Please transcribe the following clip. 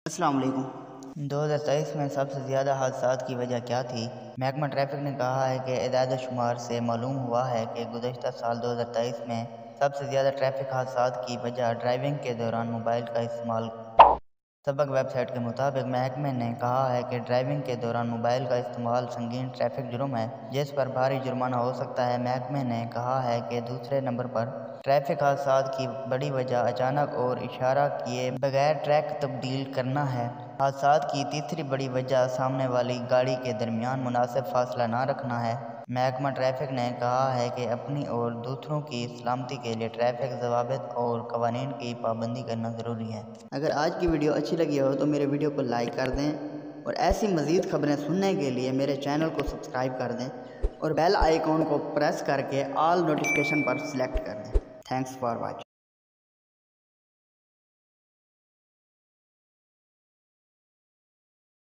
السلام علیکم۔ 2023 میں سب سے زیادہ حادثات کی وجہ کیا تھی؟ محکمہ ٹریفک نے کہا ہے کہ اعداد و شمار سے معلوم ہوا ہے کہ گزشتہ سال 2023 میں سب سے زیادہ ٹریفک حادثات کی وجہ ڈرائیونگ کے دوران موبائل کا استعمال۔ سبق ویب سائٹ کے مطابق محکمے نے کہا ہے کہ ڈرائیونگ کے دوران موبائل کا استعمال سنگین ٹریفک جرم ہے جس پر بھاری جرمانہ ہو سکتا ہے۔ محکمے نے کہا ہے کہ دوسرے نمبر پر ٹریفک حادثات کی بڑی وجہ اچانک اور اشارہ کیے بغیر ٹریک تبدیل کرنا ہے۔ حادثات کی تیسری بڑی وجہ سامنے والی گاڑی کے درمیان مناسب فاصلہ نہ رکھنا ہے۔ محکمہ ٹریفک نے کہا ہے کہ اپنی اور دوسروں کی سلامتی کے لیے ٹریفک ضوابط اور قوانین کی پابندی کرنا ضروری ہے۔ اگر آج کی ویڈیو اچھی لگی ہو تو میرے ویڈیو کو لائک کر دیں اور ایسی مزید خبریں سننے کے لیے میرے چینل کو سبسکرائب کر دیں اور بیل آئیکن کو پریس کر کے آل نوٹیفیکیشن پر سلیکٹ کر دیں۔ Thanks for watching.